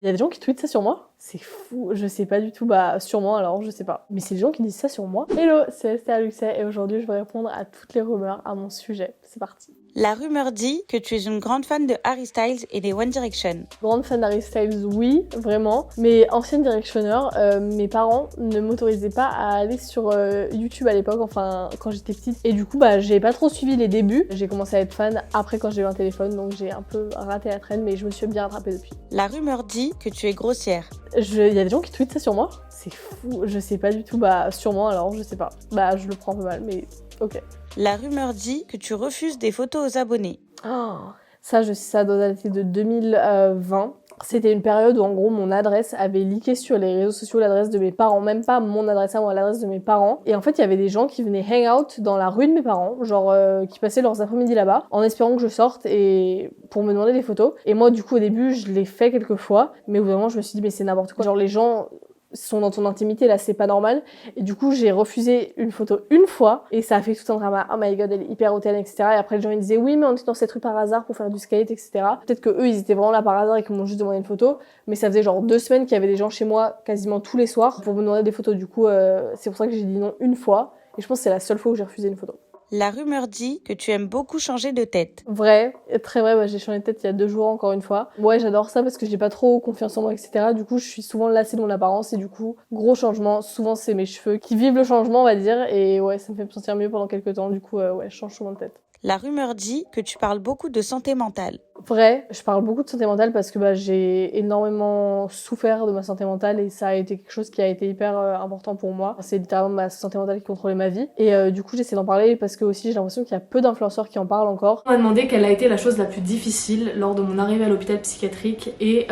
Il y a des gens qui tweetent ça sur moi? C'est fou, je sais pas du tout, bah sûrement alors, je sais pas. Mais c'est des gens qui disent ça sur moi. Hello, c'est Esther Luxet et aujourd'hui je vais répondre à toutes les rumeurs à mon sujet. C'est parti. La rumeur dit que tu es une grande fan de Harry Styles et des One Direction. Grande fan d'Harry Styles, oui, vraiment. Mais ancienne directionneur, mes parents ne m'autorisaient pas à aller sur YouTube à l'époque, enfin quand j'étais petite. Et du coup, bah j'ai pas trop suivi les débuts. J'ai commencé à être fan après quand j'ai eu un téléphone, donc j'ai un peu raté la traîne, mais je me suis bien rattrapée depuis. La rumeur dit que tu es grossière. Il y a des gens qui tweetent ça sur moi? C'est fou, je sais pas du tout, bah sûrement alors, je sais pas. Bah je le prends un peu mal, mais ok. La rumeur dit que tu refuses des photos aux abonnés. Oh, ça doit dater de 2020. C'était une période où en gros mon adresse avait leaké sur les réseaux sociaux, l'adresse de mes parents, même pas mon adresse à moi, l'adresse de mes parents. Et en fait il y avait des gens qui venaient hang out dans la rue de mes parents, genre qui passaient leurs après-midi là-bas, en espérant que je sorte et pour me demander des photos. Et moi du coup au début je l'ai fait quelques fois, mais au bout d'un moment je me suis dit mais c'est n'importe quoi. Genre les gens sont dans ton intimité, là c'est pas normal. Et du coup j'ai refusé une photo une fois et ça a fait tout un drama. Oh my god, elle est hyper hautaine, etc. Et après les gens ils disaient oui mais on était dans cette rue par hasard pour faire du skate, etc. Peut-être que eux ils étaient vraiment là par hasard et qu'ils m'ont juste demandé une photo, mais ça faisait genre 2 semaines qu'il y avait des gens chez moi quasiment tous les soirs pour me demander des photos. Du coup c'est pour ça que j'ai dit non une fois et je pense que c'est la seule fois où j'ai refusé une photo. La rumeur dit que tu aimes beaucoup changer de tête. Vrai, très vrai, bah, j'ai changé de tête il y a 2 jours encore une fois. Ouais, j'adore ça parce que j'ai pas trop confiance en moi, etc. Du coup, je suis souvent lassée de mon apparence et du coup, gros changement. Souvent, c'est mes cheveux qui vivent le changement, on va dire. Et ouais, ça me fait me sentir mieux pendant quelques temps. Du coup, ouais, je change souvent de tête. La rumeur dit que tu parles beaucoup de santé mentale. Vrai, je parle beaucoup de santé mentale parce que bah, j'ai énormément souffert de ma santé mentale et ça a été quelque chose qui a été hyper important pour moi. C'est littéralement ma santé mentale qui contrôlait ma vie. Et du coup, j'essaie d'en parler parce que aussi j'ai l'impression qu'il y a peu d'influenceurs qui en parlent encore. On m'a demandé quelle a été la chose la plus difficile lors de mon arrivée à l'hôpital psychiatrique et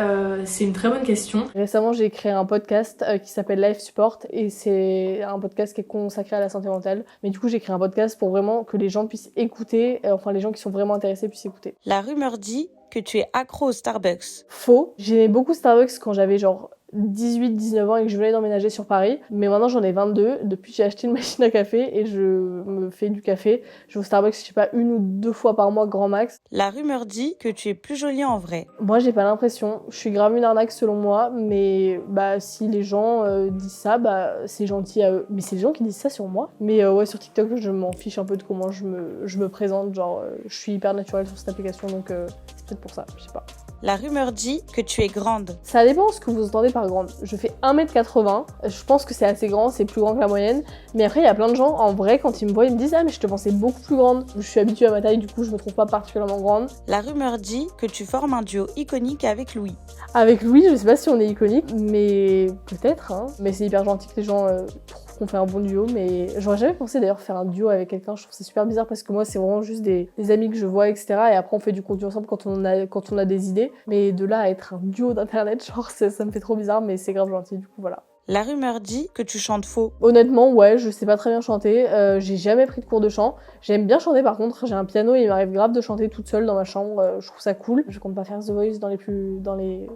c'est une très bonne question. Récemment, j'ai créé un podcast qui s'appelle Life Support et c'est un podcast qui est consacré à la santé mentale. Mais du coup, j'ai créé un podcast pour vraiment que les gens puissent écouter, enfin les gens qui sont vraiment intéressés puissent écouter. La rumeur dit que tu es accro au Starbucks. Faux. J'aimais beaucoup Starbucks quand j'avais genre 18-19 ans et que je venais d'emménager sur Paris. Mais maintenant j'en ai 22. Depuis j'ai acheté une machine à café et je me fais du café. Je vais au Starbucks, je sais pas, 1 ou 2 fois par mois grand max. La rumeur dit que tu es plus jolie en vrai. Moi j'ai pas l'impression. Je suis grave une arnaque selon moi. Mais bah si les gens disent ça, bah c'est gentil à eux. Mais c'est les gens qui disent ça sur moi. Mais ouais, sur TikTok je m'en fiche un peu de comment je me présente. Genre je suis hyper naturelle sur cette application donc c'est peut-être pour ça, je sais pas. La rumeur dit que tu es grande. Ça dépend ce que vous entendez par grande. Je fais 1m80, je pense que c'est assez grand, c'est plus grand que la moyenne. Mais après, il y a plein de gens, en vrai, quand ils me voient, ils me disent « Ah, mais je te pensais beaucoup plus grande ». Je suis habituée à ma taille, du coup, je me trouve pas particulièrement grande. La rumeur dit que tu formes un duo iconique avec Louis. Avec Louis, je sais pas si on est iconique, mais peut-être, hein. Mais c'est hyper gentil que les gens trouvent qu'on fait un bon duo, mais j'aurais jamais pensé d'ailleurs faire un duo avec quelqu'un. Je trouve ça super bizarre parce que moi, c'est vraiment juste des amis que je vois, etc. Et après, on fait du contenu ensemble quand on a des idées. Mais de là à être un duo d'internet, genre, ça me fait trop bizarre, mais c'est grave gentil, du coup, voilà. La rumeur dit que tu chantes faux. Honnêtement, ouais, je sais pas très bien chanter. J'ai jamais pris de cours de chant. J'aime bien chanter par contre. J'ai un piano et il m'arrive grave de chanter toute seule dans ma chambre. Je trouve ça cool. Je compte pas faire The Voice dans les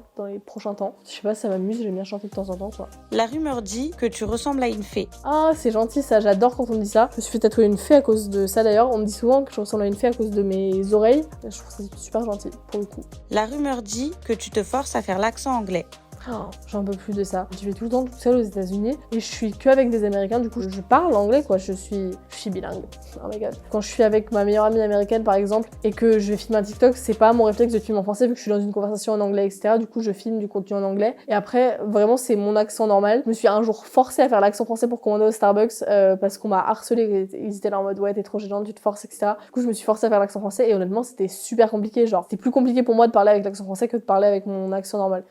prochains temps. Je sais pas, ça m'amuse. J'aime bien chanter de temps en temps, quoi. La rumeur dit que tu ressembles à une fée. Ah, c'est gentil ça. J'adore quand on me dit ça. Je me suis fait tatouer une fée à cause de ça d'ailleurs. On me dit souvent que je ressemble à une fée à cause de mes oreilles. Je trouve ça super gentil pour le coup. La rumeur dit que tu te forces à faire l'accent anglais. Oh, j'en peux plus de ça. Je vais tout le temps toute seule aux États-Unis et je suis que avec des Américains. Du coup, je parle anglais, quoi. Je suis bilingue. Oh my god. Quand je suis avec ma meilleure amie américaine, par exemple, et que je filme un TikTok, c'est pas mon réflexe de filmer en français vu que je suis dans une conversation en anglais, etc. Du coup, je filme du contenu en anglais. Et après, vraiment, c'est mon accent normal. Je me suis un jour forcée à faire l'accent français pour commander au Starbucks parce qu'on m'a harcelé. Ils étaient là en mode ouais, t'es trop gênante, tu te forces, etc. Du coup, je me suis forcée à faire l'accent français et honnêtement, c'était super compliqué. Genre, c'était plus compliqué pour moi de parler avec l'accent français que de parler avec mon accent normal.